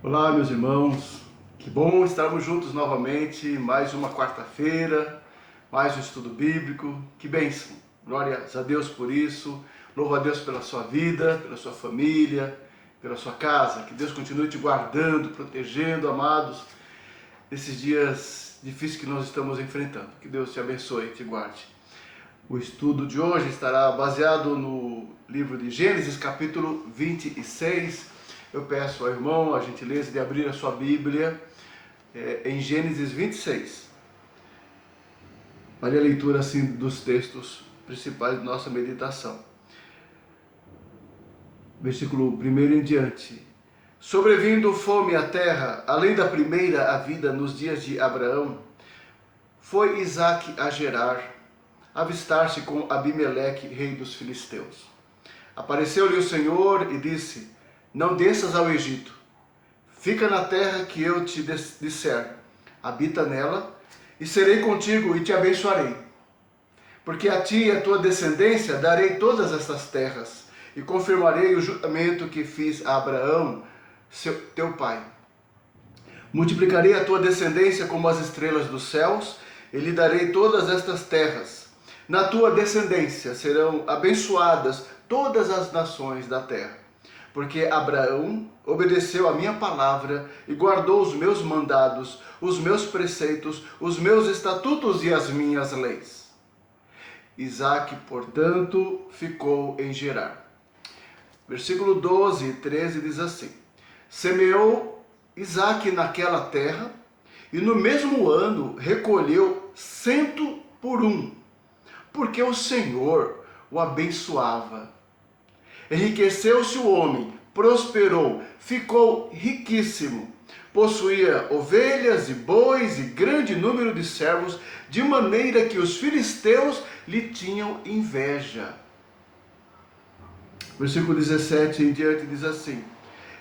Olá, meus irmãos, que bom estarmos juntos novamente, mais uma quarta-feira, mais um estudo bíblico, que bênção, glórias a Deus por isso, louvo a Deus pela sua vida, pela sua família, pela sua casa, que Deus continue te guardando, protegendo, amados, nesses dias difíceis que nós estamos enfrentando, que Deus te abençoe e te guarde. O estudo de hoje estará baseado no livro de Gênesis, capítulo 26. Eu peço ao irmão a gentileza de abrir a sua Bíblia em Gênesis 26. Para a leitura assim dos textos principais de nossa meditação. Versículo 1 em diante. Sobrevindo fome à terra, além da primeira havida nos dias de Abraão, foi Isaque a Gerar, avistar-se com Abimeleque, rei dos filisteus. Apareceu-lhe o Senhor e disse: não desças ao Egito, fica na terra que eu te disser, habita nela, e serei contigo e te abençoarei. Porque a ti e a tua descendência darei todas estas terras, e confirmarei o juramento que fiz a Abraão, teu pai. Multiplicarei a tua descendência como as estrelas dos céus, e lhe darei todas estas terras. Na tua descendência serão abençoadas todas as nações da terra. Porque Abraão obedeceu a minha palavra e guardou os meus mandados, os meus preceitos, os meus estatutos e as minhas leis. Isaque, portanto, ficou em Gerar. Versículo 12 e 13 diz assim: semeou Isaque naquela terra, e no mesmo ano recolheu 100 por um, porque o Senhor o abençoava. Enriqueceu-se o homem, prosperou, ficou riquíssimo. Possuía ovelhas e bois e grande número de servos, de maneira que os filisteus lhe tinham inveja. Versículo 17 em diante diz assim: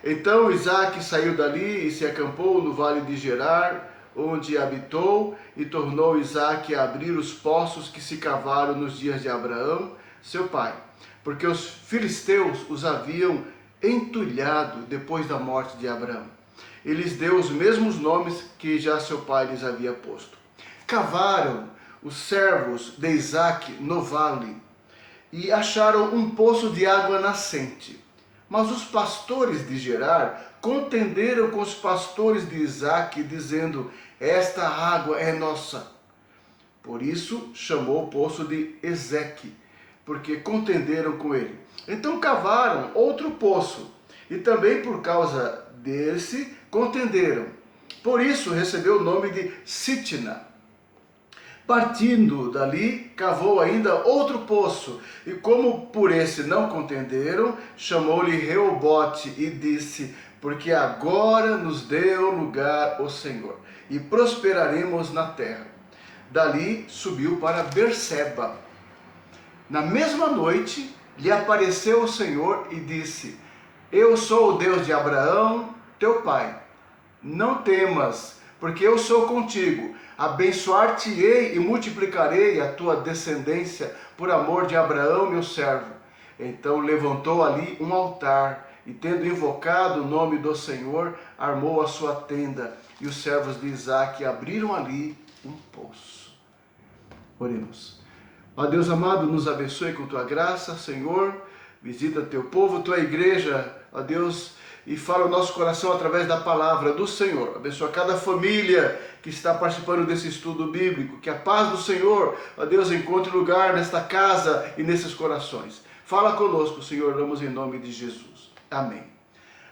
então Isaque saiu dali e se acampou no vale de Gerar, onde habitou, e tornou Isaque a abrir os poços que se cavaram nos dias de Abraão, seu pai, porque os filisteus os haviam entulhado depois da morte de Abraão. E lhes deu os mesmos nomes que já seu pai lhes havia posto. Cavaram os servos de Isaque no vale e acharam um poço de água nascente. Mas os pastores de Gerar contenderam com os pastores de Isaque, dizendo: esta água é nossa. Por isso chamou o poço de Ezeque, porque contenderam com ele. Então cavaram outro poço, e também por causa desse contenderam. Por isso recebeu o nome de Sitna. Partindo dali, cavou ainda outro poço, e como por esse não contenderam, chamou-lhe Reobote e disse: porque agora nos deu lugar o Senhor, e prosperaremos na terra. Dali subiu para Berseba. Na mesma noite lhe apareceu o Senhor e disse: eu sou o Deus de Abraão, teu pai. Não temas, porque eu sou contigo. Abençoar-te-ei e multiplicarei a tua descendência por amor de Abraão, meu servo. Então levantou ali um altar e, tendo invocado o nome do Senhor, armou a sua tenda. E os servos de Isaque abriram ali um poço. Oremos. Ó Deus amado, nos abençoe com tua graça, Senhor. Visita teu povo, tua igreja, ó Deus, e fala o nosso coração através da palavra do Senhor. Abençoa cada família que está participando desse estudo bíblico. Que a paz do Senhor, ó Deus, encontre lugar nesta casa e nesses corações. Fala conosco, Senhor, oramos em nome de Jesus. Amém.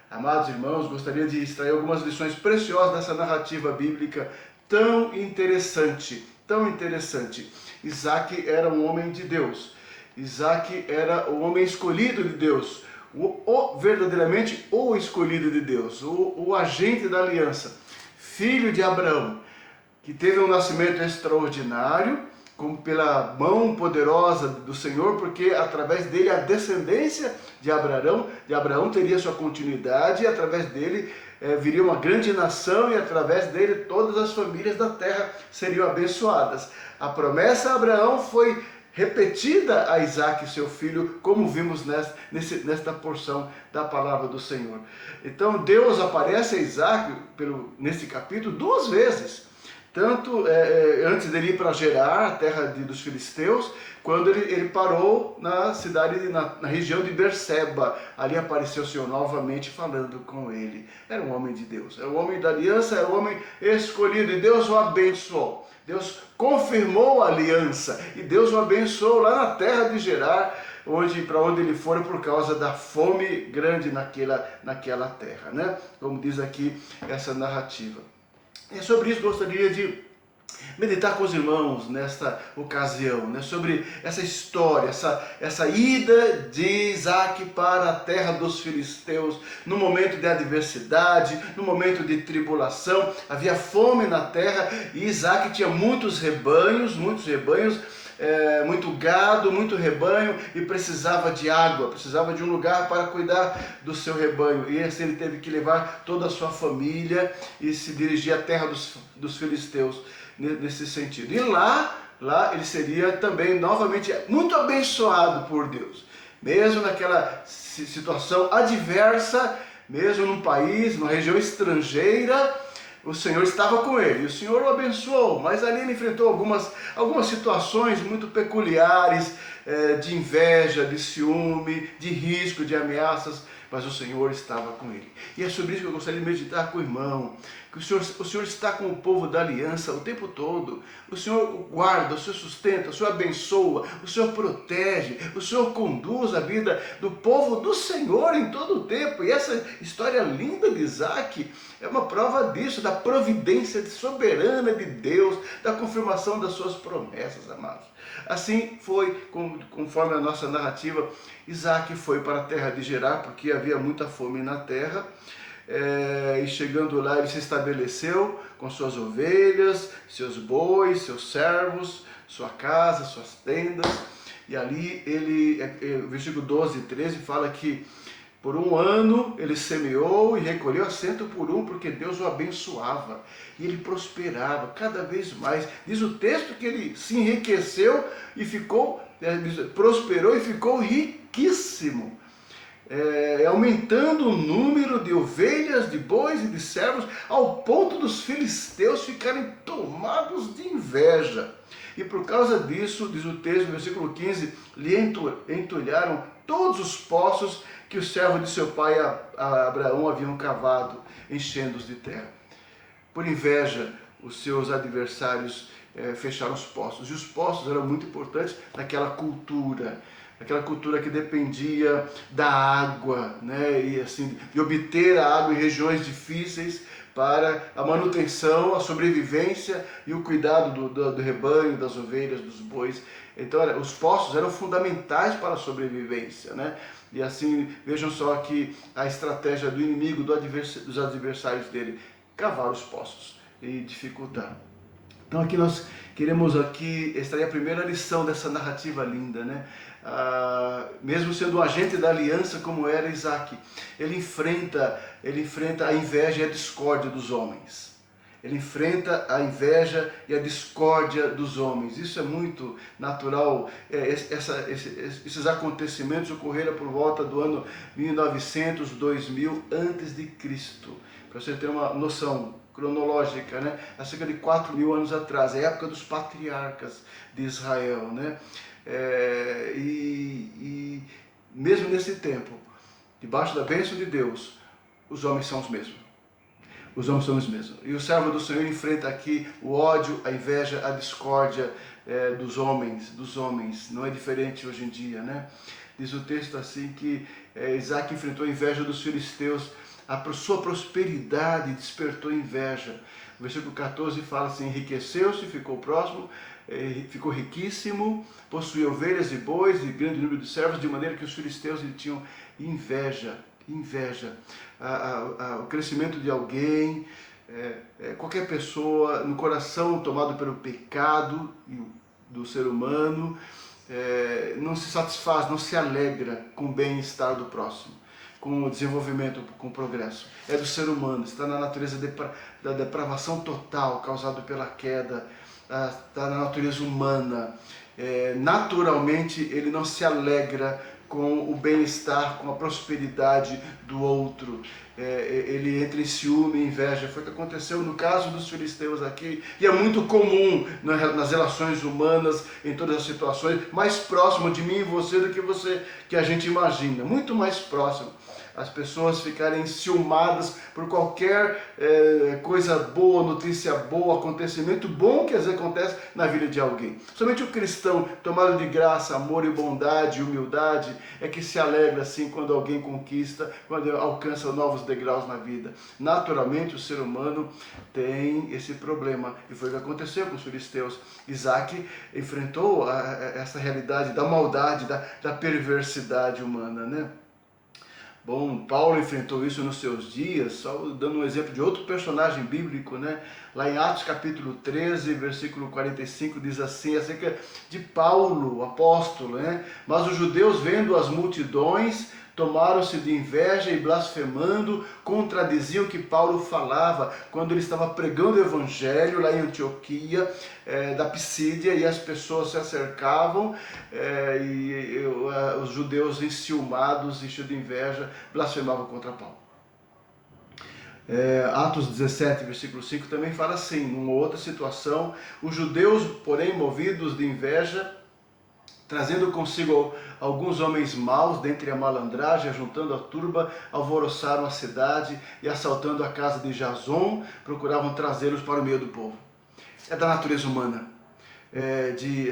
Amados irmãos, gostaria de extrair algumas lições preciosas dessa narrativa bíblica tão interessante, tão interessante. Isaque era um homem de Deus. Isaque era o homem escolhido de Deus, verdadeiramente o escolhido de Deus, o agente da aliança, filho de Abraão, que teve um nascimento extraordinário, como pela mão poderosa do Senhor, porque através dele a descendência de Abraão teria sua continuidade, e através dele viria uma grande nação, e através dele todas as famílias da terra seriam abençoadas. A promessa a Abraão foi repetida a Isaac, seu filho, como vimos nesta porção da palavra do Senhor. Então Deus aparece a Isaac, nesse capítulo, 2 vezes. Tanto antes dele ir para Gerar, a terra dos filisteus, quando ele parou na cidade, na região de Berseba. Ali apareceu o Senhor novamente falando com ele. Era um homem de Deus, era um homem da aliança, era um homem escolhido, e Deus o abençoou. Deus confirmou a aliança, e Deus o abençoou lá na terra de Gerar, para onde ele foi por causa da fome grande naquela terra, né? Como diz aqui essa narrativa. É sobre isso que eu gostaria de meditar com os irmãos nesta ocasião, né? Sobre essa história, essa ida de Isaac para a terra dos filisteus, no momento de adversidade, no momento de tribulação. Havia fome na terra e Isaac tinha muitos rebanhos, muito gado, muito rebanho, e precisava de água, precisava de um lugar para cuidar do seu rebanho. E assim ele teve que levar toda a sua família e se dirigir à terra dos filisteus nesse sentido. E lá ele seria também novamente muito abençoado por Deus. Mesmo naquela situação adversa, mesmo num país, numa região estrangeira, o Senhor estava com ele, e o Senhor o abençoou, mas ali ele enfrentou algumas situações muito peculiares, de inveja, de ciúme, de risco, de ameaças, mas o Senhor estava com ele. E é sobre isso que eu gostaria de meditar com o irmão, que o Senhor está com o povo da aliança o tempo todo. O Senhor guarda, o Senhor sustenta, o Senhor abençoa, o Senhor protege, o Senhor conduz a vida do povo do Senhor em todo o tempo. E essa história linda de Isaac é uma prova disso, da providência soberana de Deus, da confirmação das suas promessas, amados. Assim foi, conforme a nossa narrativa, Isaac foi para a terra de Gerar, porque havia muita fome na terra. E chegando lá ele se estabeleceu com suas ovelhas, seus bois, seus servos, sua casa, suas tendas. E ali o versículo 12 e 13 fala que por 1 ano ele semeou e recolheu a 100 por 1, porque Deus o abençoava e ele prosperava cada vez mais. Diz o texto que ele se enriqueceu e prosperou e ficou riquíssimo. Aumentando o número de ovelhas, de bois e de servos, ao ponto dos filisteus ficarem tomados de inveja. E por causa disso, diz o texto, no versículo 15, lhe entulharam todos os poços que o servo de seu pai Abraão haviam cavado, enchendo-os de terra. Por inveja, os seus adversários fecharam os poços. E os poços eram muito importantes naquela cultura que dependia da água, né? E assim, de obter a água em regiões difíceis para a manutenção, a sobrevivência e o cuidado do rebanho, das ovelhas, dos bois. Então, os poços eram fundamentais para a sobrevivência, né? E assim, vejam só que a estratégia do inimigo, dos adversários dele, cavar os poços e dificultar. Então aqui nós queremos extrair a primeira lição dessa narrativa linda, né? Mesmo sendo um agente da aliança como era Isaac, ele enfrenta a inveja e a discórdia dos homens. Ele enfrenta a inveja e a discórdia dos homens. Isso é muito natural. Esses acontecimentos ocorreram por volta do ano 1900, 2000 antes de Cristo. Para você ter uma noção cronológica, né? Há cerca de 4.000 anos atrás, a época dos patriarcas de Israel, né? E mesmo nesse tempo, debaixo da bênção de Deus, os homens são os mesmos. Os homens são os mesmos. E o servo do Senhor enfrenta aqui o ódio, a inveja, a discórdia dos homens. Não é diferente hoje em dia, né? Diz o texto assim que Isaac enfrentou a inveja dos filisteus, a sua prosperidade despertou inveja. O versículo 14 fala assim: enriqueceu-se, ficou próximo, ficou riquíssimo, possuía ovelhas e bois e grande número de servos, de maneira que os filisteus lhe tinham inveja. O crescimento de alguém, qualquer pessoa no coração tomado pelo pecado do ser humano, não se satisfaz, não se alegra com o bem-estar do próximo, com o desenvolvimento, com o progresso. É do ser humano, está na natureza da depravação total causada pela queda, está na natureza humana. naturalmente ele não se alegra com o bem-estar, com a prosperidade do outro. Ele entra em ciúme, inveja. Foi o que aconteceu no caso dos filisteus aqui, e é muito comum nas relações humanas, em todas as situações, mais próximo de mim e você do que que a gente imagina, muito mais próximo. As pessoas ficarem ciumadas por qualquer coisa boa, notícia boa, acontecimento bom que às vezes acontece na vida de alguém. Somente o cristão, tomado de graça, amor e bondade, humildade, é que se alegra assim quando alguém conquista, quando alcança novos degraus na vida. Naturalmente o ser humano tem esse problema, e foi o que aconteceu com os filisteus. Isaac enfrentou essa realidade da maldade, da perversidade humana, né? Bom, Paulo enfrentou isso nos seus dias, só dando um exemplo de outro personagem bíblico, né? Lá em Atos capítulo 13, versículo 45, diz assim, acerca de Paulo, o apóstolo, né? Mas os judeus, vendo as multidões, tomaram-se de inveja e blasfemando, contradiziam o que Paulo falava quando ele estava pregando o evangelho lá em Antioquia, da Pisídia, e as pessoas se acercavam, os judeus enciumados, enchidos de inveja, blasfemavam contra Paulo. Atos 17, versículo 5 também fala assim, numa outra situação, os judeus, porém, movidos de inveja, trazendo consigo alguns homens maus dentre a malandragem, juntando a turba, alvoroçaram a cidade e, assaltando a casa de Jason, procuravam trazê-los para o meio do povo. É da natureza humana, de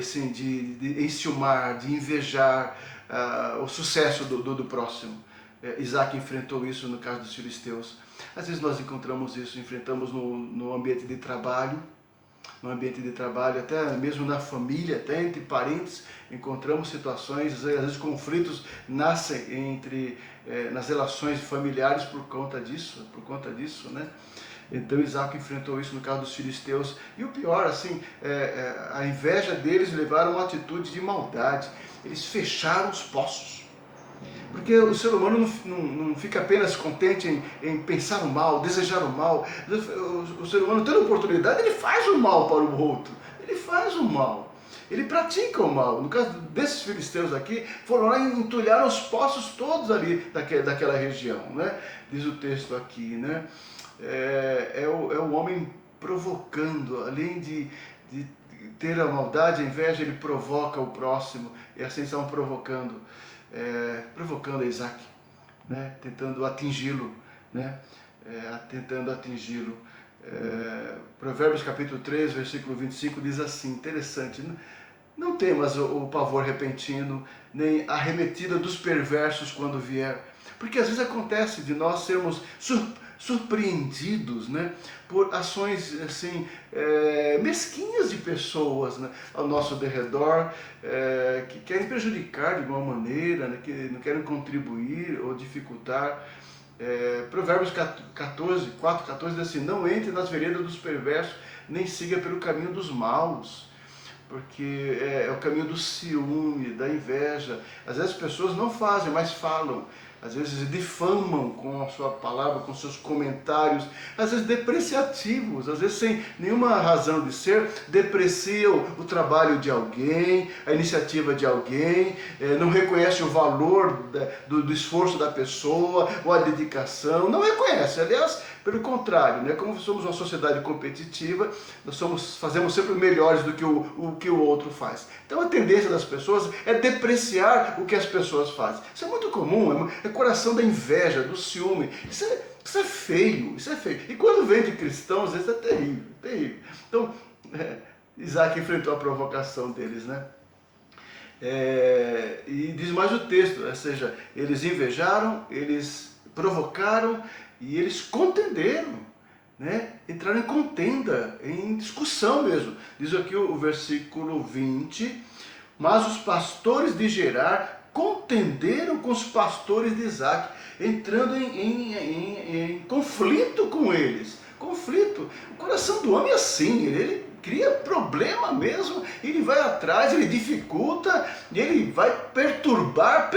enciumar, de invejar o sucesso do próximo. Isaac enfrentou isso no caso dos filisteus. Às vezes nós enfrentamos no ambiente de trabalho, até mesmo na família, até entre parentes, encontramos situações, às vezes conflitos nascem nas relações familiares por conta disso, né? Então Isaac enfrentou isso no caso dos filisteus, e o pior, a inveja deles levaram a uma atitude de maldade, eles fecharam os poços. Porque o ser humano não fica apenas contente em pensar o mal, desejar o mal. O ser humano, tendo oportunidade, ele faz o mal para o outro. Ele faz o mal. Ele pratica o mal. No caso desses filisteus aqui, foram lá e entulharam os poços todos ali daquela região, né? Diz o texto aqui, né? É o homem provocando, além de ter a maldade, a inveja, ele provoca o próximo. E assim estão provocando a Isaac, né? Tentando atingi-lo, né? Provérbios capítulo 3, versículo 25 diz assim, interessante, não temas o pavor repentino, nem a arremetida dos perversos quando vier, porque às vezes acontece de nós sermos surpreendidos, né, por ações mesquinhas de pessoas, né, ao nosso derredor, que querem prejudicar de alguma maneira, né, que não querem contribuir ou dificultar. Provérbios 4:14 diz assim, não entre nas veredas dos perversos, nem siga pelo caminho dos maus, porque é o caminho do ciúme, da inveja. Às vezes as pessoas não fazem, mas falam. Às vezes difamam com a sua palavra, com seus comentários, às vezes depreciativos, às vezes sem nenhuma razão de ser, depreciam o trabalho de alguém, a iniciativa de alguém, não reconhecem o valor do esforço da pessoa, ou a dedicação, não reconhece. Aliás, pelo contrário, né? Como somos uma sociedade competitiva, nós fazemos sempre melhores do que o que o outro faz. Então a tendência das pessoas é depreciar o que as pessoas fazem. Isso é muito comum, é coração da inveja, do ciúme. Isso é feio, isso é feio. E quando vem de cristãos, isso é terrível, terrível. Então, Isaac enfrentou a provocação deles, né? E diz mais o texto, ou seja, eles invejaram, eles provocaram e eles contenderam, né? Entraram em contenda, em discussão mesmo. Diz aqui o versículo 20, mas os pastores de Gerar contenderam com os pastores de Isaac, entrando em conflito com eles. Conflito. O coração do homem é assim, ele cria problema mesmo, ele vai atrás, ele dificulta, ele vai perturbar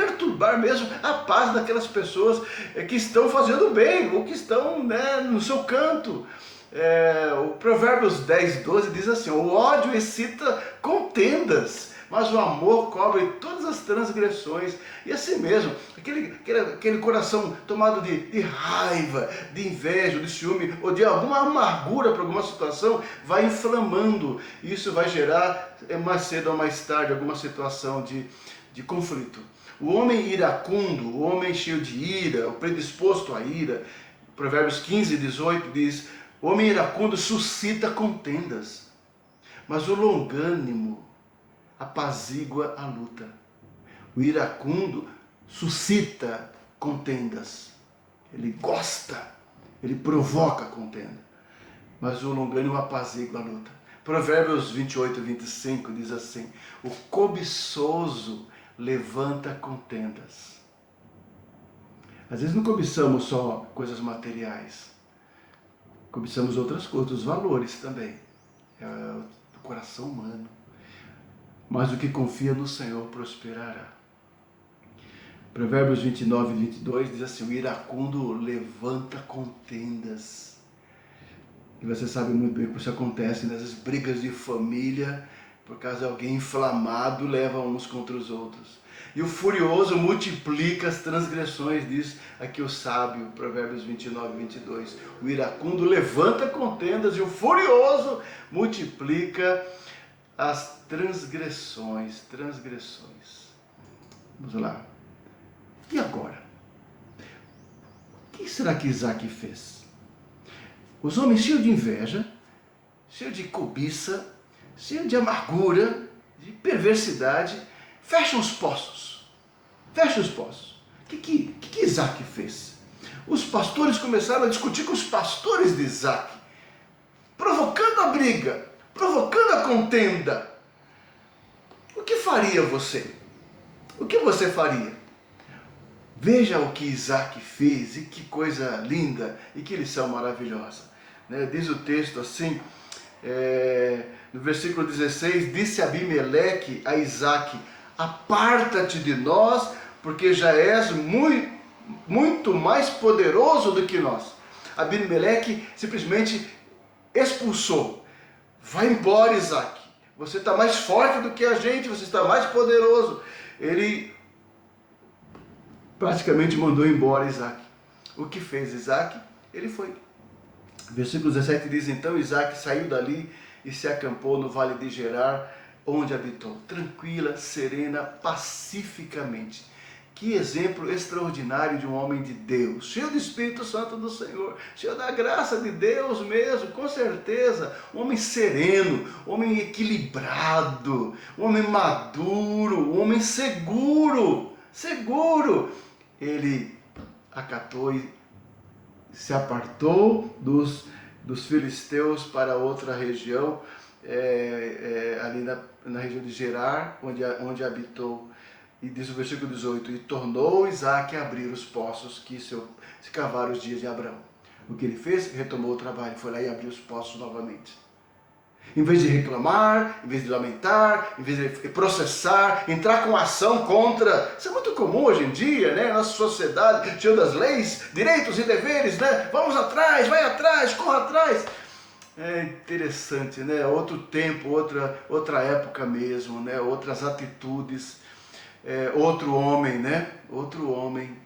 mesmo a paz daquelas pessoas que estão fazendo bem, ou que estão, né, no seu canto. O Provérbios 10:12 diz assim, o ódio excita contendas, mas o amor cobre todas as transgressões. E assim mesmo, aquele coração tomado de raiva, de inveja, de ciúme, ou de alguma amargura para alguma situação, vai inflamando. Isso vai gerar, mais cedo ou mais tarde, alguma situação de conflito. O homem iracundo, o homem cheio de ira, o predisposto à ira, Provérbios 15, 18 diz: o homem iracundo suscita contendas, mas o longânimo apazigua a luta. O iracundo suscita contendas, ele gosta, ele provoca contenda, mas o longânimo apazigua a luta. Provérbios 28, 25 diz assim: o cobiçoso levanta contendas. Às vezes não cobiçamos só coisas materiais, cobiçamos outras coisas, os valores também, do coração humano. Mas o que confia no Senhor prosperará. Provérbios 29 e 22 diz assim: o iracundo levanta contendas. E você sabe muito bem que isso acontece nessas brigas de família, por causa de alguém inflamado, leva uns contra os outros. E o furioso multiplica as transgressões, diz aqui o sábio, Provérbios 29 e 22. O iracundo levanta contendas e o furioso multiplica as transgressões. Vamos lá. E agora? O que será que Isaac fez? Os homens cheios de inveja, cheios de cobiça, cheios de amargura, de perversidade, fecham os poços. O que Isaac fez? Os pastores começaram a discutir com os pastores de Isaac, provocando a briga, provocando a contenda. O que faria você? O que você faria? Veja o que Isaac fez, e que coisa linda, e que lição maravilhosa. Diz o texto assim, no versículo 16, disse Abimeleque a Isaac: aparta-te de nós, porque já és muito mais poderoso do que nós. Abimeleque simplesmente expulsou. Vai embora, Isaac. Você está mais forte do que a gente, você está mais poderoso. Ele praticamente mandou embora Isaac. O que fez Isaac? Ele foi. Versículo 17 diz: então Isaac saiu dali e se acampou no vale de Gerar, onde habitou, tranquila, serena, pacificamente. Que exemplo extraordinário de um homem de Deus, cheio do Espírito Santo do Senhor, cheio da graça de Deus mesmo, com certeza. Um homem sereno, um homem equilibrado, um homem maduro, um homem seguro. Ele acatou e se apartou dos filisteus para outra região, ali na região de Gerar, onde habitou. E diz o versículo 18: e tornou Isaac a abrir os poços que se cavaram os dias de Abraão. O que ele fez? Retomou o trabalho, foi lá e abriu os poços novamente. Em vez de reclamar, em vez de lamentar, em vez de processar, entrar com ação contra. Isso é muito comum hoje em dia, né? Nossa sociedade, cheia das leis, direitos e deveres, né? Vamos atrás, vai atrás, corra atrás. É interessante, né? Outro tempo, outra época mesmo, né? Outras atitudes. Outro homem, né? Outro homem.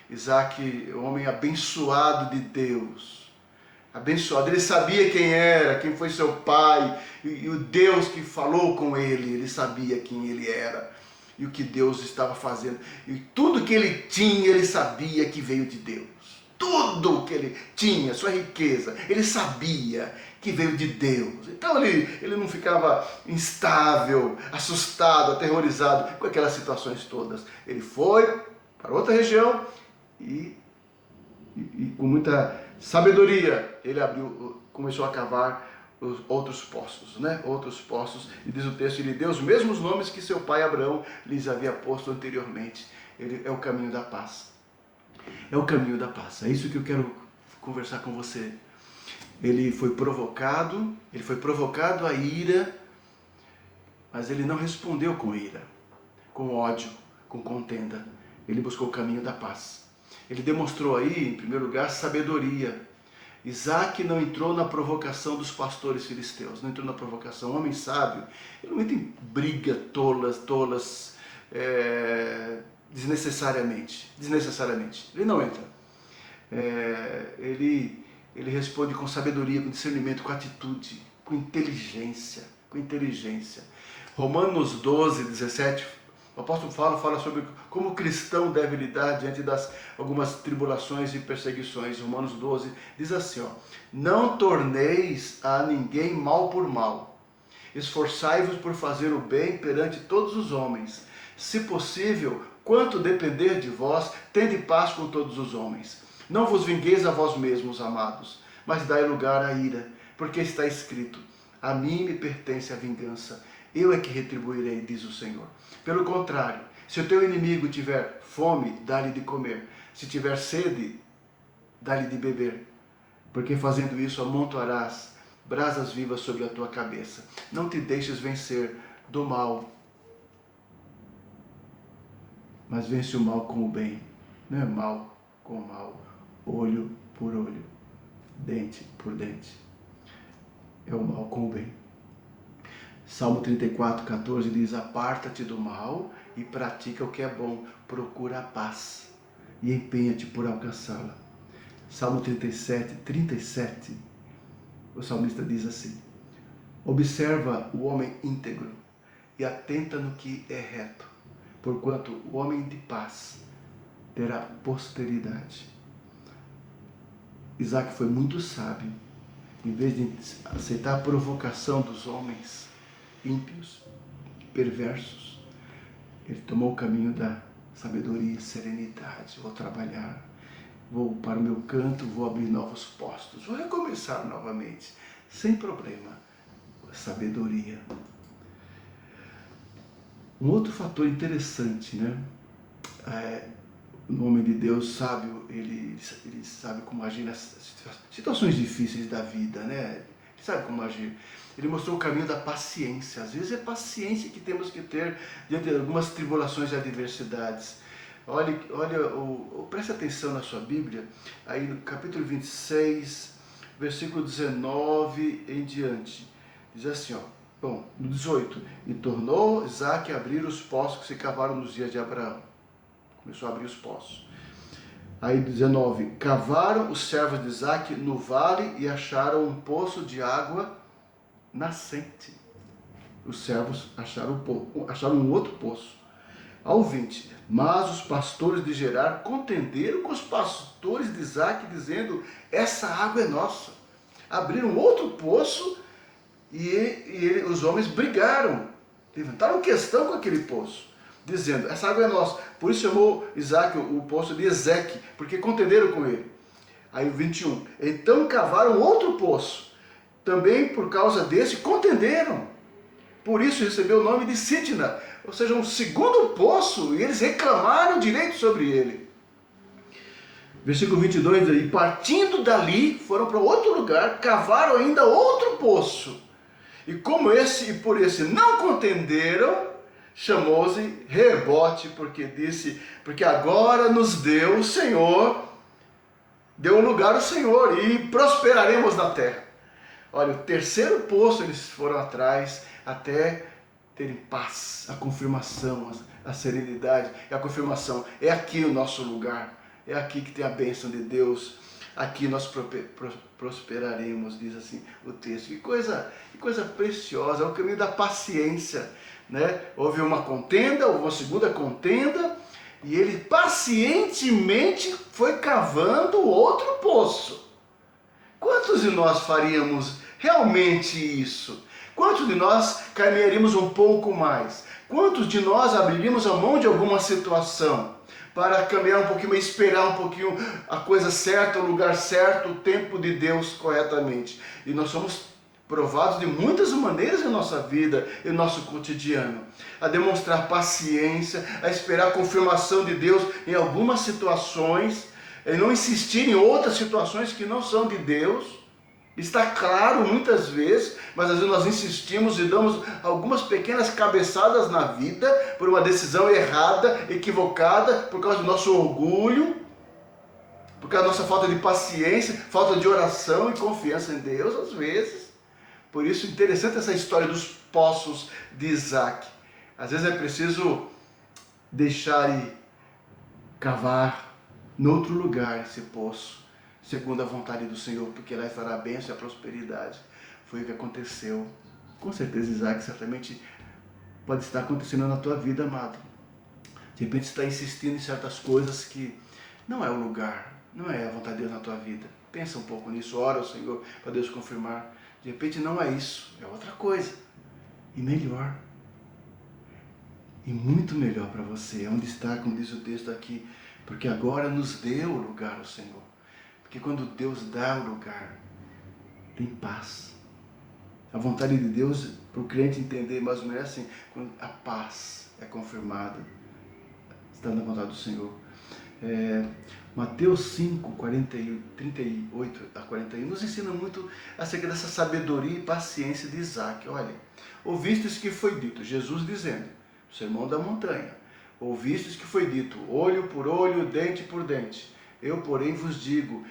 Isaac, homem abençoado de Deus. Abençoado. Ele sabia quem era, quem foi seu pai, e o Deus que falou com ele sabia quem ele era e o que Deus estava fazendo. E tudo que ele tinha, ele sabia que veio de Deus. Tudo que ele tinha, sua riqueza, ele sabia que veio de Deus. Então ele não ficava instável, assustado, aterrorizado com aquelas situações todas. Ele foi para outra região e com muita sabedoria ele começou a cavar os outros poços, né? Outros poços. E diz o texto: ele deu os mesmos nomes que seu pai Abraão lhes havia posto anteriormente. Ele é o caminho da paz. É o caminho da paz. É isso que eu quero conversar com você. Ele foi provocado à ira, mas ele não respondeu com ira, com ódio, com contenda. Ele buscou o caminho da paz. Ele demonstrou aí, em primeiro lugar, sabedoria. Isaac não entrou na provocação dos pastores filisteus, não entrou na provocação. Um homem sábio, ele não entra em briga tolas, desnecessariamente. Ele não entra. Ele responde com sabedoria, com discernimento, com atitude, com inteligência. Romanos 12, 17, o apóstolo fala sobre como o cristão deve lidar diante das algumas tribulações e perseguições. Romanos 12 diz assim, não torneis a ninguém mal por mal. Esforçai-vos por fazer o bem perante todos os homens. Se possível, quanto depender de vós, tende paz com todos os homens. Não vos vingueis a vós mesmos, amados, mas dai lugar à ira, porque está escrito, a mim me pertence a vingança, eu é que retribuirei, diz o Senhor. Pelo contrário, se o teu inimigo tiver fome, dá-lhe de comer. Se tiver sede, dá-lhe de beber. Porque fazendo isso, amontoarás brasas vivas sobre a tua cabeça. Não te deixes vencer do mal, mas vence o mal com o bem. Não é mal com mal, olho por olho, dente por dente. É o mal com o bem. Salmo 34, 14 diz, aparta-te do mal e pratica o que é bom, procura a paz e empenha-te por alcançá-la. Salmo 37, 37, o salmista diz assim, observa o homem íntegro e atenta no que é reto, porquanto o homem de paz terá posteridade. Isaac foi muito sábio, em vez de aceitar a provocação dos homens ímpios, perversos, ele tomou o caminho da sabedoria e serenidade. Vou trabalhar, vou para o meu canto, vou abrir novos postos, vou recomeçar novamente, sem problema. Sabedoria. Um outro fator interessante, né? O homem de Deus sábio, ele sabe como agir nas situações difíceis da vida, né? Ele sabe como agir. Ele mostrou o caminho da paciência. Às vezes é paciência que temos que ter diante de algumas tribulações e adversidades. Preste atenção na sua Bíblia, aí no capítulo 26, versículo 19 em diante. Diz assim, no 18, e tornou Isaac a abrir os poços que se cavaram nos dias de Abraão. Começou a abrir os poços. Aí 19, cavaram os servos de Isaac no vale e acharam um poço de água nascente. Os servos acharam um outro poço. Ao 20, mas os pastores de Gerar contenderam com os pastores de Isaac, dizendo, essa água é nossa. Abriram outro poço e os homens brigaram, levantaram questão com aquele poço, dizendo, essa água é nossa. Por isso chamou Isaac o poço de Ezeque, porque contenderam com ele. Aí o 21, então cavaram outro poço, também por causa desse contenderam. Por isso recebeu o nome de Sitna, ou seja, um segundo poço, e eles reclamaram direito sobre ele. Versículo 22, e partindo dali, foram para outro lugar, cavaram ainda outro poço. E como esse e por esse não contenderam, chamou-se Rehobote, porque agora nos deu o Senhor, deu um lugar ao Senhor, e prosperaremos na terra. Olha, o terceiro poço eles foram atrás até terem paz, a confirmação, a serenidade, e a confirmação, é aqui o nosso lugar, é aqui que tem a bênção de Deus, aqui nós prosperaremos, diz assim o texto. Que coisa preciosa, é o caminho da paciência, né? Houve uma contenda, houve uma segunda contenda, e ele pacientemente foi cavando outro poço. Quantos de nós faríamos realmente isso? Quantos de nós caminharíamos um pouco mais? Quantos de nós abriríamos a mão de alguma situação para caminhar um pouquinho, esperar um pouquinho a coisa certa, o lugar certo, o tempo de Deus corretamente? E nós somos provados de muitas maneiras em nossa vida, em nosso cotidiano, a demonstrar paciência, a esperar a confirmação de Deus em algumas situações, e não insistir em outras situações que não são de Deus. Está claro muitas vezes, mas às vezes nós insistimos e damos algumas pequenas cabeçadas na vida por uma decisão errada, equivocada, por causa do nosso orgulho. por causa da nossa falta de paciência, falta de oração e confiança em Deus, às vezes. Por isso, interessante essa história dos poços de Isaac. Às vezes é preciso deixar e cavar noutro lugar esse poço, segundo a vontade do Senhor, porque lá estará a bênção e a prosperidade. Foi o que aconteceu. Com certeza, Isaac, certamente pode estar acontecendo na tua vida, amado. De repente você está insistindo em certas coisas que não é o lugar, não é a vontade de Deus na tua vida. Pensa um pouco nisso, ora ao Senhor para Deus confirmar. De repente não é isso, é outra coisa. E melhor. E muito melhor para você. Onde está, como diz o texto aqui, porque agora nos deu o lugar o Senhor. Porque quando Deus dá o lugar, tem paz. A vontade de Deus, para o crente entender mais ou menos assim, quando a paz é confirmada, está na vontade do Senhor. Mateus 5, 38 a 41 nos ensina muito acerca dessa sabedoria e paciência de Isaac. Olha, ouvistes que foi dito, Jesus dizendo, Sermão da Montanha, ouvistes que foi dito, olho por olho, dente por dente. Eu, porém, vos digo,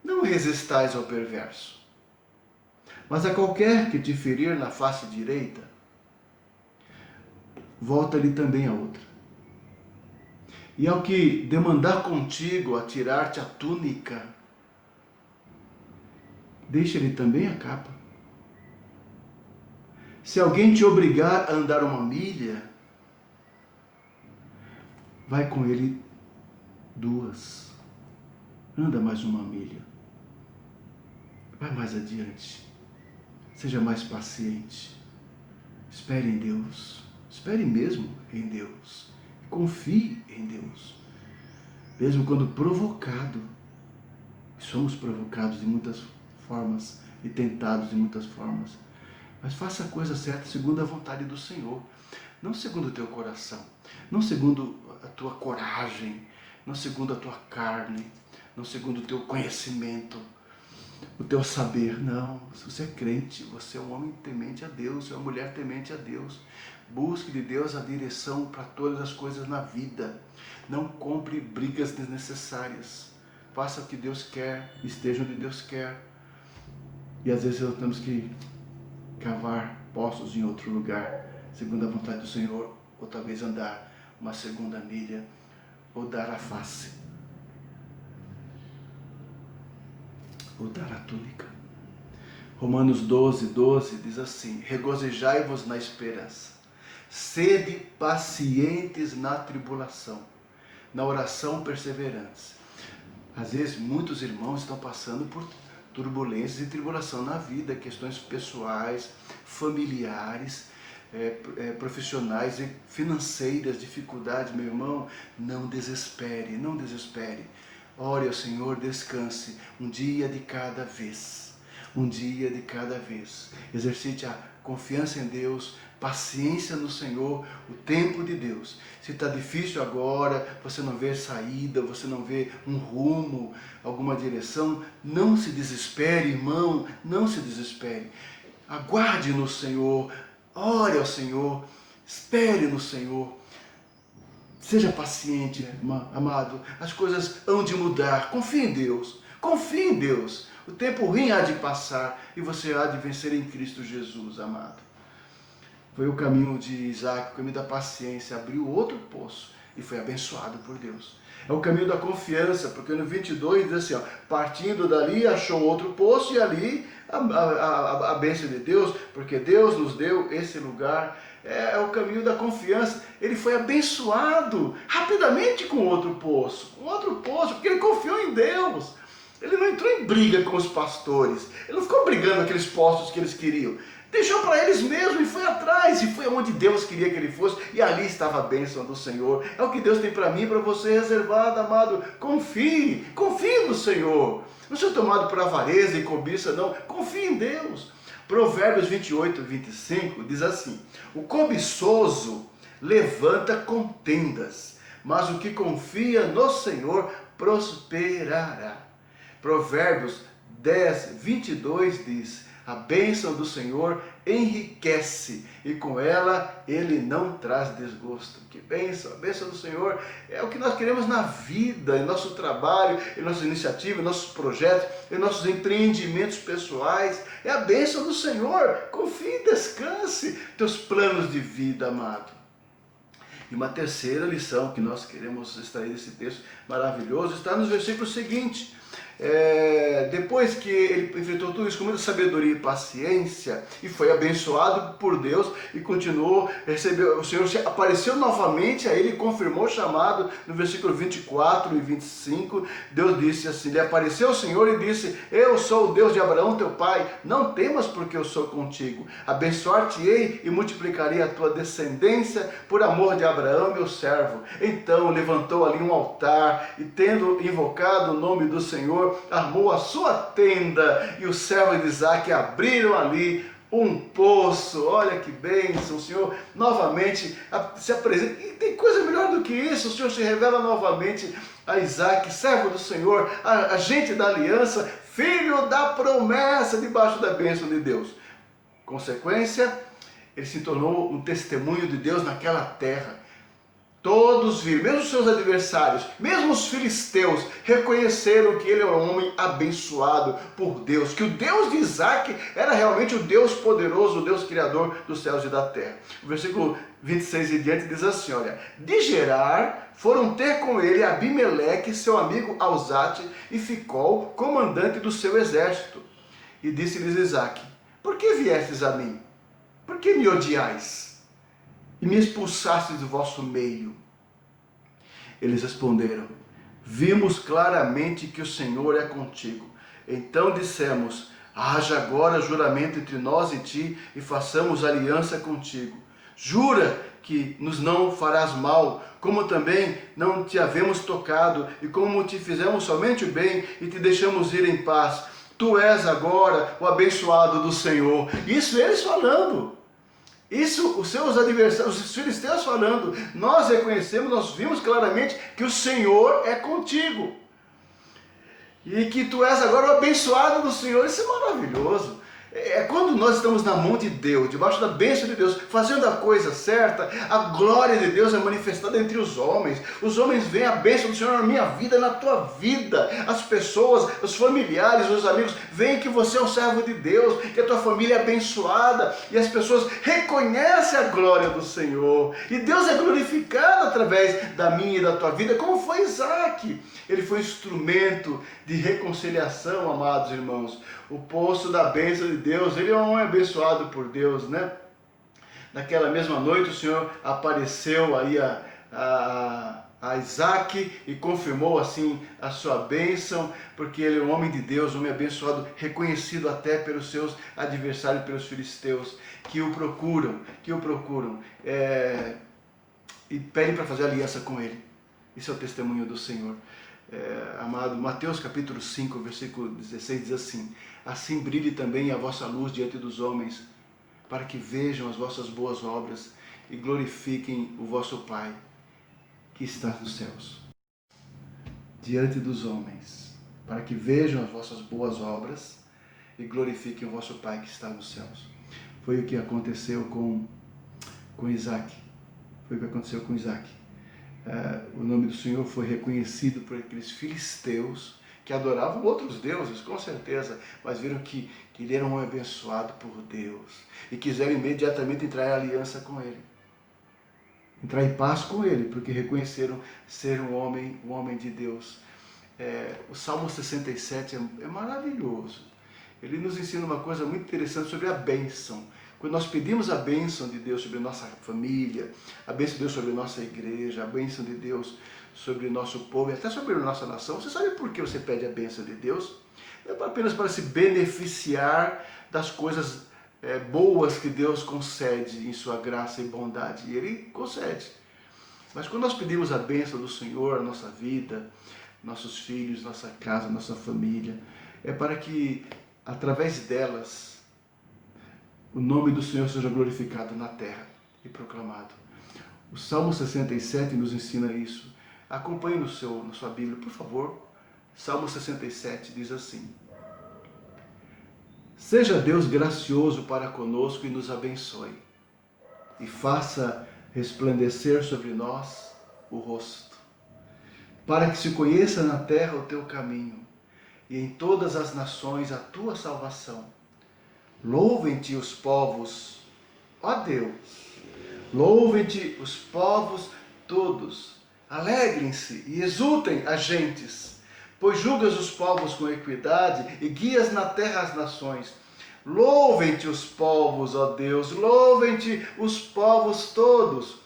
não resistais ao perverso. Mas a qualquer que te ferir na face direita, volta-lhe também a outra. E ao que demandar contigo a tirar-te a túnica, deixa-lhe também a capa. Se alguém te obrigar a andar 1 milha, vai com ele 2. Anda mais 1 milha. Vai mais adiante. Seja mais paciente. Espere em Deus. Espere mesmo em Deus. Confie em Deus. Mesmo quando provocado. Somos provocados de muitas formas e tentados de muitas formas. Mas faça a coisa certa segundo a vontade do Senhor. Não segundo o teu coração. Não segundo a tua coragem. Não segundo a tua carne. Não segundo o teu conhecimento. O teu saber. Não. Se você é crente, você é um homem temente a Deus. Você é uma mulher temente a Deus. Busque de Deus a direção para todas as coisas na vida. Não compre brigas desnecessárias. Faça o que Deus quer. Esteja onde Deus quer. E às vezes nós temos que cavar poços em outro lugar, segundo a vontade do Senhor, ou talvez andar 2ª milha, ou dar a face, ou dar a túnica. Romanos 12, 12 diz assim, regozijai-vos na esperança, sede pacientes na tribulação, na oração perseverantes. Às vezes muitos irmãos estão passando por turbulências e tribulação na vida, questões pessoais, familiares, profissionais e financeiras, dificuldades. Meu irmão, não desespere, não desespere. Ore ao Senhor, descanse, um dia de cada vez, um dia de cada vez. Exercite a confiança em Deus, paciência no Senhor, o tempo de Deus. Se está difícil agora, você não vê saída, você não vê um rumo, alguma direção, não se desespere, irmão, não se desespere. Aguarde no Senhor, ore ao Senhor, espere no Senhor. Seja paciente, amado, as coisas hão de mudar, confie em Deus, confie em Deus. O tempo ruim há de passar e você há de vencer em Cristo Jesus, amado. Foi o caminho de Isaac, o caminho da paciência, abriu outro poço e foi abençoado por Deus. É o caminho da confiança, porque no 22 diz assim, ó, partindo dali achou outro poço e ali a bênção de Deus, porque Deus nos deu esse lugar. É o caminho da confiança. Ele foi abençoado rapidamente com outro poço, porque ele confiou em Deus. Ele não entrou em briga com os pastores, ele não ficou brigando aqueles postos que eles queriam. Deixou para eles mesmo e foi atrás, e foi onde Deus queria que ele fosse, e ali estava a bênção do Senhor. É o que Deus tem para mim, para você reservado, amado. Confie no Senhor. Não seja tomado por avareza e cobiça, não. Confie em Deus. Provérbios 28, 25 diz assim, o cobiçoso levanta contendas, mas o que confia no Senhor prosperará. Provérbios 10, 22 diz, A bênção do Senhor enriquece e com ela Ele não traz desgosto. Que bênção! A bênção do Senhor é o que nós queremos na vida, em nosso trabalho, em nossas iniciativas, em nossos projetos, em nossos empreendimentos pessoais. É a bênção do Senhor. Confie e descanse teus planos de vida, amado. E uma terceira lição que nós queremos extrair desse texto maravilhoso está nos versículos seguintes. Depois que ele enfrentou tudo isso com muita sabedoria e paciência e foi abençoado por Deus e continuou, recebeu, o Senhor apareceu novamente a ele e confirmou o chamado no versículo 24 e 25. Deus disse assim, lhe apareceu o Senhor e disse, eu sou o Deus de Abraão teu pai, não temas porque eu sou contigo, abençoar-te-ei e multiplicarei a tua descendência por amor de Abraão meu servo. Então levantou ali um altar e tendo invocado o nome do Senhor, armou a sua tenda e o servo de Isaque abriram ali um poço. Olha que bênção, o Senhor novamente se apresenta. E tem coisa melhor do que isso, o Senhor se revela novamente a Isaque, servo do Senhor, agente da aliança, filho da promessa, debaixo da bênção de Deus. Consequência, ele se tornou um testemunho de Deus naquela terra. Todos viram, mesmo os seus adversários, mesmo os filisteus, reconheceram que ele era um homem abençoado por Deus, que o Deus de Isaque era realmente o Deus poderoso, o Deus criador dos céus e da terra. O versículo 26 e diante diz assim, olha, de Gerar foram ter com ele Abimeleque, seu amigo Alzate, e Ficol, comandante do seu exército. E disse-lhes Isaque, por que viestes a mim? Por que me odiais? E me expulsastes do vosso meio. Eles responderam, vimos claramente que o Senhor é contigo. Então dissemos, haja agora juramento entre nós e ti, e façamos aliança contigo. Jura que nos não farás mal, como também não te havemos tocado, e como te fizemos somente o bem, e te deixamos ir em paz. Tu és agora o abençoado do Senhor. Isso eles falando. Isso, os seus adversários, os filisteus falando, nós reconhecemos, nós vimos claramente que o Senhor é contigo. E que tu és agora o abençoado do Senhor. Isso é maravilhoso. É quando nós estamos na mão de Deus, debaixo da bênção de Deus, fazendo a coisa certa, a glória de Deus é manifestada entre os homens. Os homens veem a bênção do Senhor na minha vida, na tua vida. As pessoas, os familiares, os amigos, veem que você é um servo de Deus, que a tua família é abençoada. E as pessoas reconhecem a glória do Senhor. E Deus é glorificado através da minha e da tua vida, como foi Isaque. Ele foi instrumento de reconciliação, amados irmãos. O poço da bênção de Deus, ele é um homem abençoado por Deus, né? Naquela mesma noite o Senhor apareceu aí a Isaque e confirmou assim a sua bênção, porque ele é um homem de Deus, um homem abençoado, reconhecido até pelos seus adversários, pelos filisteus, que o procuram, e pedem para fazer aliança com ele. Isso é o testemunho do Senhor. Amado, Mateus capítulo 5, versículo 16 diz assim, assim brilhe também a vossa luz diante dos homens, para que vejam as vossas boas obras e glorifiquem o vosso Pai que está nos céus. Diante dos homens, para que vejam as vossas boas obras e glorifiquem o vosso Pai que está nos céus. Foi o que aconteceu com Isaque. Foi o que aconteceu com Isaque. O nome do Senhor foi reconhecido por aqueles filisteus que adoravam outros deuses, com certeza, mas viram que ele era um homem abençoado por Deus e quiseram imediatamente entrar em aliança com ele, entrar em paz com ele, porque reconheceram ser um homem de Deus. O Salmo 67 é maravilhoso. Ele nos ensina uma coisa muito interessante sobre a bênção. Quando nós pedimos a bênção de Deus sobre a nossa família, a bênção de Deus sobre a nossa igreja, a bênção de Deus sobre o nosso povo e até sobre a nossa nação, você sabe por que você pede a bênção de Deus? Não é apenas para se beneficiar das coisas boas que Deus concede em sua graça e bondade, e Ele concede. Mas quando nós pedimos a bênção do Senhor, a nossa vida, nossos filhos, nossa casa, nossa família, é para que através delas o nome do Senhor seja glorificado na terra e proclamado. O Salmo 67 nos ensina isso. Acompanhe na sua Bíblia, por favor. Salmo 67 diz assim, Seja Deus gracioso para conosco e nos abençoe, e faça resplandecer sobre nós o rosto, para que se conheça na terra o teu caminho, e em todas as nações a tua salvação. Louvem-te os povos, ó Deus, louvem-te os povos todos, alegrem-se e exultem as gentes, pois julgas os povos com equidade e guias na terra as nações. Louvem-te os povos, ó Deus, louvem-te os povos todos.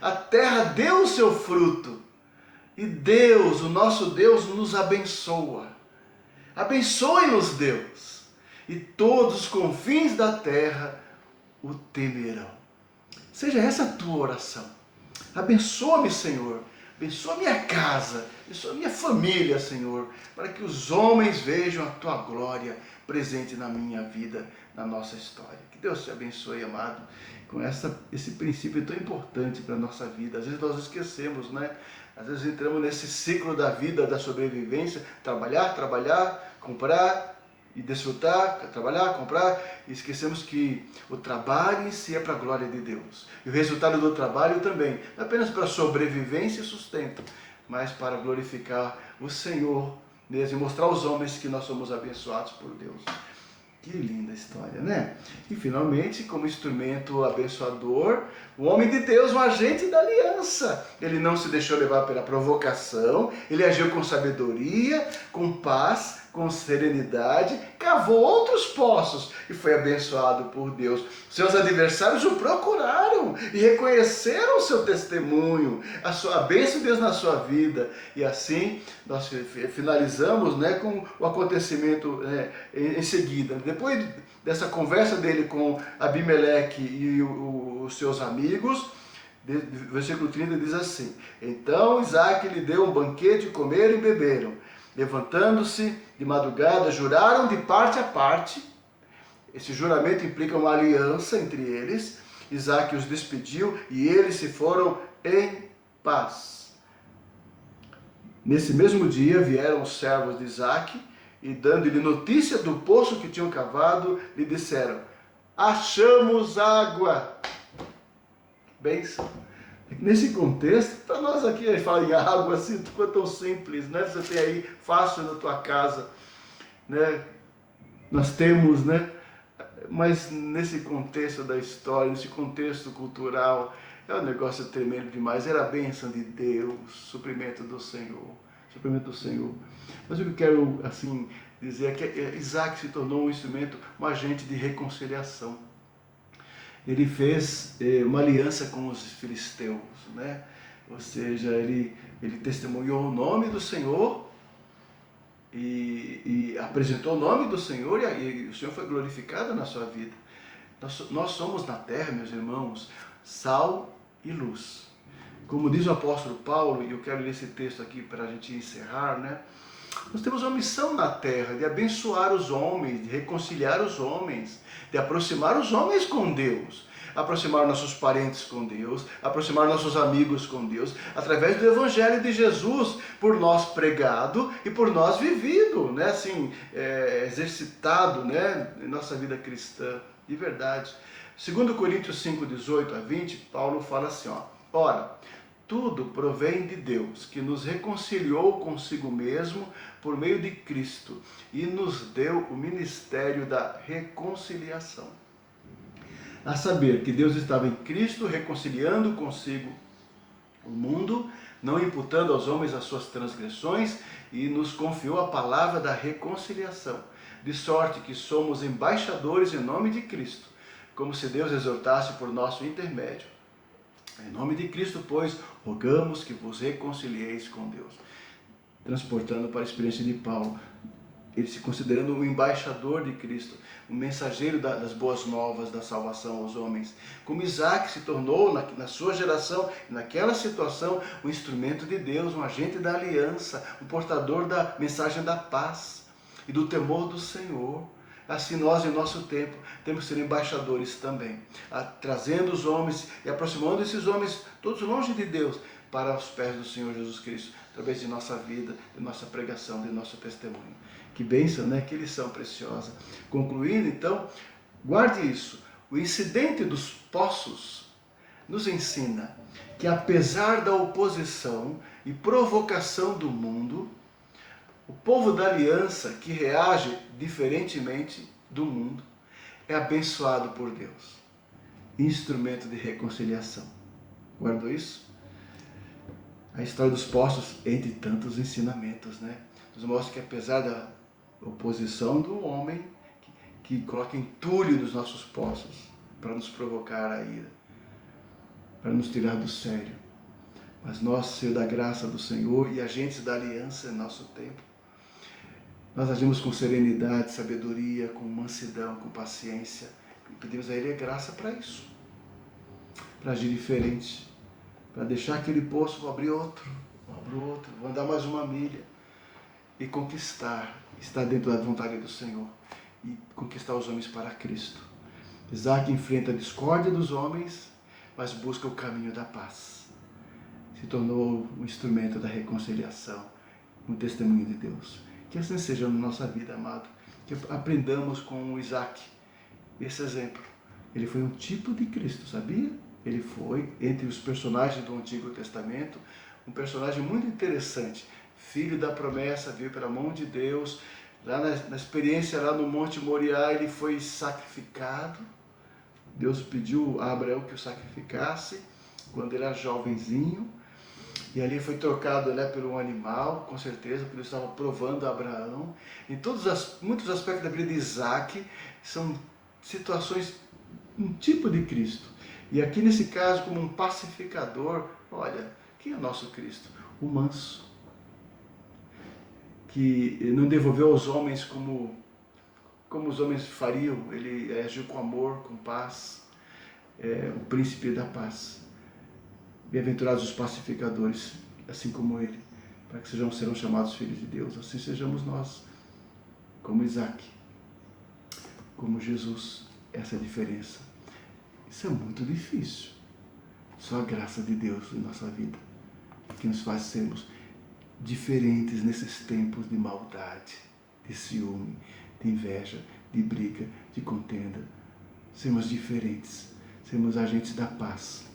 A terra deu o seu fruto e Deus, o nosso Deus, nos abençoa. Abençoe-nos, Deus, e todos os confins da terra o temerão. Seja essa a tua oração. Abençoa-me, Senhor. Abençoa minha casa, abençoa minha família, Senhor, para que os homens vejam a tua glória presente na minha vida, na nossa história. Que Deus te abençoe, amado, com esse princípio tão importante para a nossa vida. Às vezes nós esquecemos, né? Às vezes entramos nesse ciclo da vida, da sobrevivência, trabalhar, comprar e desfrutar, trabalhar, comprar, e esquecemos que o trabalho em si é para a glória de Deus. E o resultado do trabalho também, não apenas para sobrevivência e sustento, mas para glorificar o Senhor mesmo e mostrar aos homens que nós somos abençoados por Deus. Que linda história, né? E finalmente, como instrumento abençoador, o homem de Deus, um agente da aliança. Ele não se deixou levar pela provocação, ele agiu com sabedoria, com paz, com serenidade, cavou outros poços e foi abençoado por Deus. Seus adversários o procuraram e reconheceram o seu testemunho, a bênção de Deus na sua vida. E assim nós finalizamos, né, com o acontecimento em seguida. Depois dessa conversa dele com Abimeleque e os seus amigos, versículo 30 diz assim: então Isaac lhe deu um banquete, comeram e beberam. Levantando-se de madrugada, juraram de parte a parte. Esse juramento implica uma aliança entre eles. Isaac os despediu e eles se foram em paz. Nesse mesmo dia vieram os servos de Isaac e, dando-lhe notícia do poço que tinham cavado, lhe disseram: achamos água. Bênção. Nesse contexto, para nós aqui, a gente fala em água, assim, ficou tão simples, né? Você tem aí fácil na tua casa, né? Nós temos, né? Mas nesse contexto da história, nesse contexto cultural, é um negócio tremendo demais. Era a bênção de Deus, suprimento do Senhor, suprimento do Senhor. Mas o que eu quero, assim, dizer é que Isaac se tornou um instrumento, um agente de reconciliação. Ele fez uma aliança com os filisteus, né? Ou seja, ele testemunhou o nome do Senhor e apresentou o nome do Senhor e o Senhor foi glorificado na sua vida. Nós somos na terra, meus irmãos, sal e luz. Como diz o apóstolo Paulo, e eu quero ler esse texto aqui para a gente encerrar, né? Nós temos uma missão na terra de abençoar os homens, de reconciliar os homens, de aproximar os homens com Deus, aproximar nossos parentes com Deus, aproximar nossos amigos com Deus, através do Evangelho de Jesus, por nós pregado e por nós vivido, né? Assim, exercitado, né? Em nossa vida cristã, de verdade. 2 Coríntios 5, 18 a 20, Paulo fala assim, ó: ora, tudo provém de Deus, que nos reconciliou consigo mesmo por meio de Cristo e nos deu o ministério da reconciliação. A saber, que Deus estava em Cristo reconciliando consigo o mundo, não imputando aos homens as suas transgressões, e nos confiou a palavra da reconciliação, de sorte que somos embaixadores em nome de Cristo, como se Deus exortasse por nosso intermédio. Em nome de Cristo, pois, rogamos que vos reconcilieis com Deus. Transportando para a experiência de Paulo, ele se considerando o embaixador de Cristo, o mensageiro das boas novas, da salvação aos homens. Como Isaac se tornou, na sua geração, naquela situação, um instrumento de Deus, um agente da aliança, um portador da mensagem da paz e do temor do Senhor. Assim nós, em nosso tempo, temos que ser embaixadores também, trazendo os homens e aproximando esses homens, todos longe de Deus, para os pés do Senhor Jesus Cristo, através de nossa vida, de nossa pregação, de nosso testemunho. Que bênção, né? Que lição preciosa. Concluindo, então, guarde isso. O incidente dos poços nos ensina que, apesar da oposição e provocação do mundo, o povo da aliança, que reage diferentemente do mundo, é abençoado por Deus. Instrumento de reconciliação. Guardou isso? A história dos poços, entre tantos ensinamentos, né? Nos mostra que, apesar da oposição do homem, que coloca entulho nos nossos poços para nos provocar a ira, para nos tirar do sério, mas nós, ser da graça do Senhor e agentes da aliança em nosso tempo, nós agimos com serenidade, sabedoria, com mansidão, com paciência, e pedimos a Ele a graça para isso, para agir diferente, para deixar aquele poço, vou abrir outro, vou andar mais uma milha e conquistar, estar dentro da vontade do Senhor e conquistar os homens para Cristo. Isaac enfrenta a discórdia dos homens, mas busca o caminho da paz. Se tornou um instrumento da reconciliação, um testemunho de Deus. Que assim seja na nossa vida, amado. Que aprendamos com o Isaac esse exemplo. Ele foi um tipo de Cristo, sabia? Ele foi, entre os personagens do Antigo Testamento, um personagem muito interessante. Filho da promessa, veio pela mão de Deus. Lá na experiência, lá no Monte Moriá, ele foi sacrificado. Deus pediu a Abraão que o sacrificasse, quando ele era jovenzinho. E ali foi trocado, né, por um animal, com certeza, porque Deus estava provando a Abraão. Em muitos aspectos da vida de Isaac, são situações, um tipo de Cristo. E aqui nesse caso, como um pacificador, olha, quem é o nosso Cristo? O manso, que não devolveu aos homens como os homens fariam, ele agiu com amor, com paz, o príncipe da paz. Bem-aventurados os pacificadores, assim como ele, para que serão chamados filhos de Deus. Assim sejamos nós, como Isaac, como Jesus. Essa é a diferença. Isso é muito difícil. Só a graça de Deus em nossa vida, que nos faz sermos diferentes nesses tempos de maldade, de ciúme, de inveja, de briga, de contenda. Sermos diferentes, sermos agentes da paz,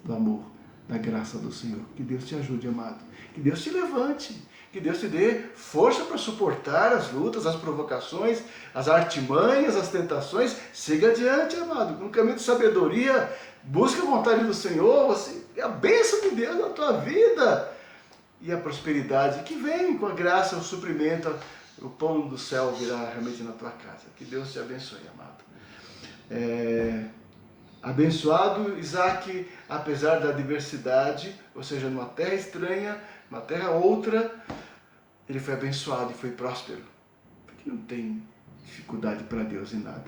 do amor, da graça do Senhor. Que Deus te ajude, amado. Que Deus te levante. Que Deus te dê força para suportar as lutas, as provocações, as artimanhas, as tentações. Siga adiante, amado. No caminho de sabedoria, busque a vontade do Senhor, a bênção de Deus na tua vida. E a prosperidade que vem com a graça, o suprimento, o pão do céu virá realmente na tua casa. Que Deus te abençoe, amado. Abençoado Isaac, apesar da adversidade, ou seja, numa terra estranha, numa terra outra, ele foi abençoado e foi próspero. Porque não tem dificuldade para Deus em nada.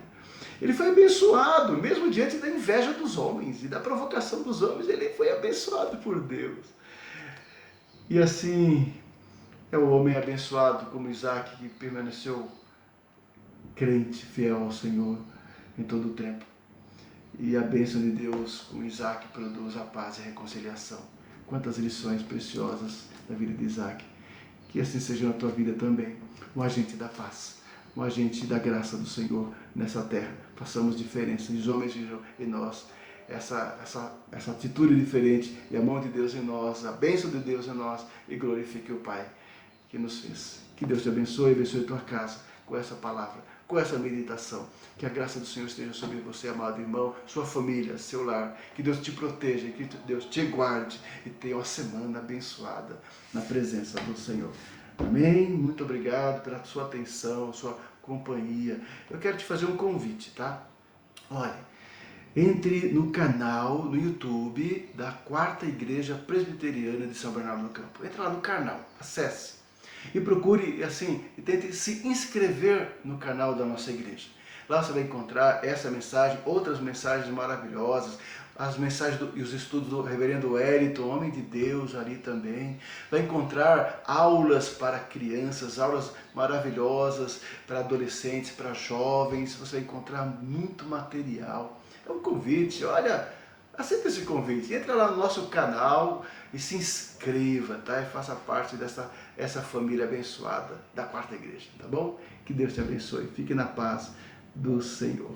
Ele foi abençoado, mesmo diante da inveja dos homens e da provocação dos homens, ele foi abençoado por Deus. E assim, é o homem abençoado como Isaac, que permaneceu crente, fiel ao Senhor em todo o tempo. E a bênção de Deus com Isaac produz a paz e a reconciliação. Quantas lições preciosas da vida de Isaac. Que assim seja na tua vida também. Um agente da paz, um agente da graça do Senhor nessa terra. Façamos diferença, os homens vejam em nós essa atitude diferente e a mão de Deus em nós, a bênção de Deus em nós e glorifique o Pai que nos fez. Que Deus te abençoe tua casa com essa palavra, com essa meditação. Que a graça do Senhor esteja sobre você, amado irmão, sua família, seu lar. Que Deus te proteja, que Deus te guarde e tenha uma semana abençoada na presença do Senhor. Amém? Muito obrigado pela sua atenção, sua companhia. Eu quero te fazer um convite, tá? Olha, entre no canal, no YouTube da Quarta Igreja Presbiteriana de São Bernardo do Campo. Entra lá no canal, acesse. E procure, assim, e tente se inscrever no canal da nossa igreja. Lá você vai encontrar essa mensagem, outras mensagens maravilhosas, as mensagens e os estudos do reverendo Wellington, homem de Deus, ali também. Vai encontrar aulas para crianças, aulas maravilhosas para adolescentes, para jovens. Você vai encontrar muito material. É um convite, olha, aceita esse convite, entra lá no nosso canal e se inscreva, tá? E faça parte essa família abençoada da Quarta Igreja, tá bom? Que Deus te abençoe. Fique na paz do Senhor.